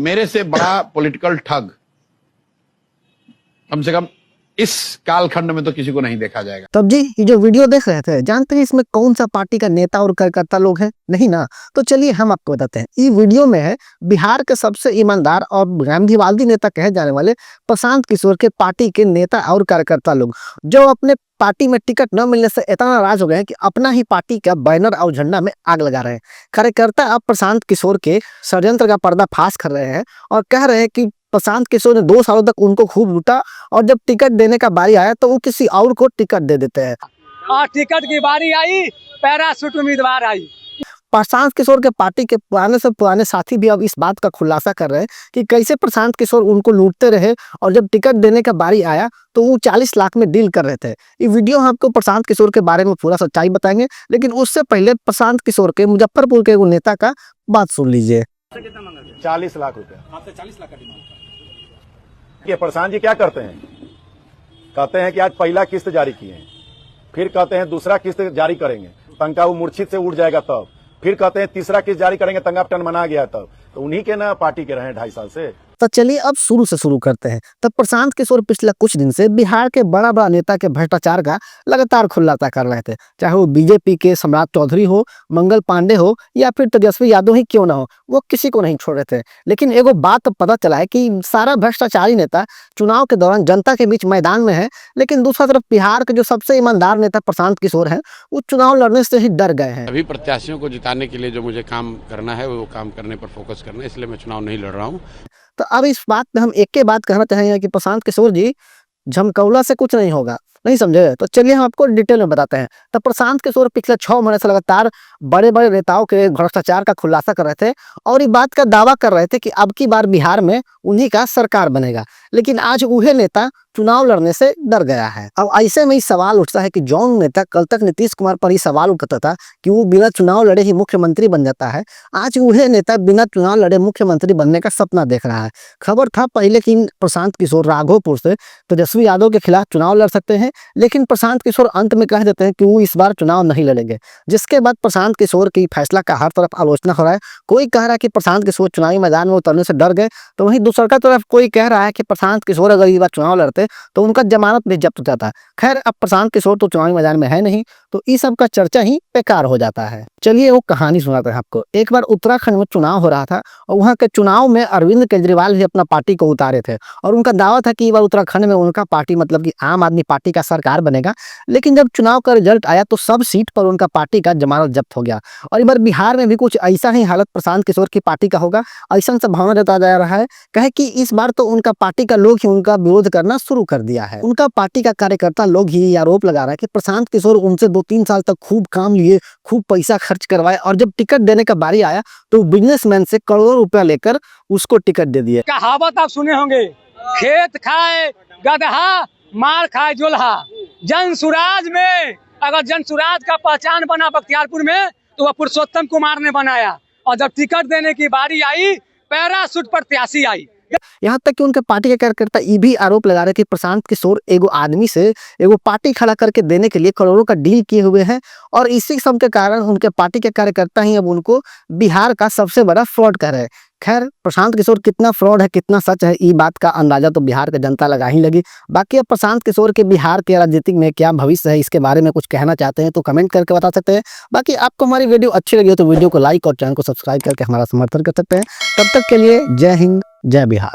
मेरे से बड़ा पॉलिटिकल ठग कम से कम इस कालखंड में तो किसी को नहीं देखा जाएगा। तब जी ये जो वीडियो देख रहे थे, जानते हैं इसमें कौन सा पार्टी का नेता और कार्यकर्ता लोग हैं? नहीं ना? तो चलिए हम आपको बताते हैं। ये वीडियो में है बिहार के सबसे ईमानदार और गांधीवादी नेता कहे जाने वाले प्रशांत किशोर के पार्टी के नेता और कार्यकर्ता लोग, जो अपने पार्टी में टिकट न मिलने से इतना नाराज हो गए हैं कि अपना ही पार्टी का बैनर और झंडा में आग लगा रहे हैं। कार्यकर्ता अब प्रशांत किशोर के षड्यंत्र का पर्दाफाश कर रहे हैं और कह रहे हैं कि प्रशांत किशोर ने 2 सालों तक उनको खूब लूटा और जब टिकट देने का बारी आया तो वो किसी और को टिकट दे देते हैं। और टिकट की बारी आई, पैराशूट उम्मीदवार आई। प्रशांत किशोर के पार्टी के पुराने से पुराने साथी भी अब इस बात का खुलासा कर रहे हैं कि कैसे प्रशांत किशोर उनको लूटते रहे और जब टिकट देने का बारी आया तो वो 40 लाख में डील कर रहे थे। ये वीडियो हम आपको प्रशांत किशोर के बारे में पूरा सच्चाई बताएंगे, लेकिन उससे पहले प्रशांत किशोर के मुजफ्फरपुर के नेता का बात सुन लीजिए। 40 लाख रुपए आपसे 40 लाख का डिमांड ये प्रशांत जी क्या करते हैं? कहते हैं कि आज पहला किस्त जारी किए हैं, फिर कहते हैं दूसरा किस्त जारी करेंगे, तंका वो मूर्छित से उठ जाएगा तब, फिर कहते हैं तीसरा किस्त जारी करेंगे, तंगा टन मना गया तब। तो उन्हीं के ना पार्टी के रहे 2.5 साल से। तो चलिए अब शुरू से शुरू करते हैं। तब प्रशांत किशोर पिछले कुछ दिन से बिहार के बड़ा बड़ा नेता के भ्रष्टाचार का लगातार खुलासा कर रहे थे, चाहे वो बीजेपी के सम्राट चौधरी हो, मंगल पांडे हो या फिर तेजस्वी यादव ही क्यों ना हो, वो किसी को नहीं छोड़ रहे थे। लेकिन एगो बात पता चला है कि सारा भ्रष्टाचारी नेता चुनाव के दौरान जनता के बीच मैदान में है, लेकिन दूसरा तरफ बिहार के जो सबसे ईमानदार नेता प्रशांत किशोर है वो चुनाव लड़ने से ही डर गए हैं। अभी प्रत्याशियों को जिताने के लिए जो मुझे काम करना है वो काम करने पर फोकस करना है, इसलिए मैं चुनाव नहीं लड़ रहा हूँ। तो अब इस बात पे हम एक के बात कहना चाहेंगे कि प्रशांत किशोर जी, झमकौला से कुछ नहीं होगा, नहीं समझे? तो चलिए हम आपको डिटेल में बताते हैं। तो प्रशांत किशोर पिछले 6 महीने से लगातार बड़े बड़े नेताओं के भ्रष्टाचार का खुलासा कर रहे थे और ये बात का दावा कर रहे थे कि अब की बार बिहार में उन्हीं का सरकार बनेगा। लेकिन आज वह नेता चुनाव लड़ने से डर गया है। अब ऐसे में ही सवाल उठता है कि जौन नेता कल तक नीतीश कुमार पर ही सवाल उठता था कि वो बिना चुनाव लड़े ही मुख्यमंत्री बन जाता है, आज वह नेता बिना चुनाव लड़े मुख्यमंत्री बनने का सपना देख रहा है। खबर था पहले कि प्रशांत किशोर राघोपुर से तेजस्वी यादव के खिलाफ चुनाव लड़ सकते हैं, लेकिन प्रशांत किशोर अंत में कह देते हैं कि वो इस बार चुनाव नहीं लड़ेंगे, जिसके बाद प्रशांत किशोर की फैसला का हर तरफ आलोचना हो रहा है। कोई कह रहा है कि प्रशांत किशोर चुनावी मैदान में उतरने से डर गए, तो वहीं दूसरा तरफ कोई कह रहा है कि प्रशांत किशोर अगर इस बार चुनाव लड़ते तो उनका जमानत भी जब्त हो जाता। खैर अब प्रशांत किशोर तो चुनावी मैदान में है नहीं, तो इस सब का चर्चा ही बेकार हो जाता है। चलिए वो कहानी सुनाते हैं आपको। एक बार उत्तराखंड में चुनाव हो रहा था और वहां के चुनाव में अरविंद केजरीवाल भी अपना पार्टी को उतारे थे और उनका दावा था कि इस बार उत्तराखंड में उनका पार्टी मतलब कि आम आदमी पार्टी का सरकार बनेगा। लेकिन जब चुनाव का रिजल्ट आया तो सब सीट पर उनका पार्टी का जमानत जब्त हो गया और इस बार बिहार में भी कुछ ऐसा ही हालत प्रशांत किशोर की पार्टी का होगा, ऐसा संभावना जताया जा रहा है। कहे कि इस बार तो उनका पार्टी का लोग ही उनका विरोध करना शुरू कर दिया है। उनका पार्टी का कार्यकर्ता लोग ही आरोप लगा रहा है कि प्रशांत किशोर उनसे 2-3 साल तक खूब काम लिए, खूब पैसा खर्च करवाए और जब टिकट देने का बारी आया तो बिजनेसमैन से करोड़ों रुपया लेकर उसको टिकट दे दिए। कहावत आप सुने होंगे, खेत खाए गदहा मार खाए जोल्हा। जनसुराज में अगर जनसुराज का पहचान बना बख्तियारपुर में तो वह पुरुषोत्तम कुमार ने बनाया और जब टिकट देने की बारी आई पैराशूट प्रत्याशी आई। यहाँ तक कि उनके पार्टी के कार्यकर्ता ये भी आरोप लगा रहे कि प्रशांत किशोर एगो आदमी से एगो पार्टी खड़ा करके देने के लिए करोड़ों का डील किए हुए हैं और इसी सब के कारण उनके पार्टी के कार्यकर्ता ही अब उनको बिहार का सबसे बड़ा फ्रॉड कह रहे हैं। खैर प्रशांत किशोर कितना फ्रॉड है कितना सच है, ये बात का अंदाजा तो बिहार की जनता लगा ही लगी। बाकी अब प्रशांत किशोर के बिहार के राजनीतिक में क्या भविष्य है, इसके बारे में कुछ कहना चाहते हैं तो कमेंट करके बता सकते हैं। बाकी आपको हमारी वीडियो अच्छी लगी हो तो वीडियो को लाइक और चैनल को सब्सक्राइब करके हमारा समर्थन कर सकते हैं। तब तक के लिए जय हिंद, जय बिहार।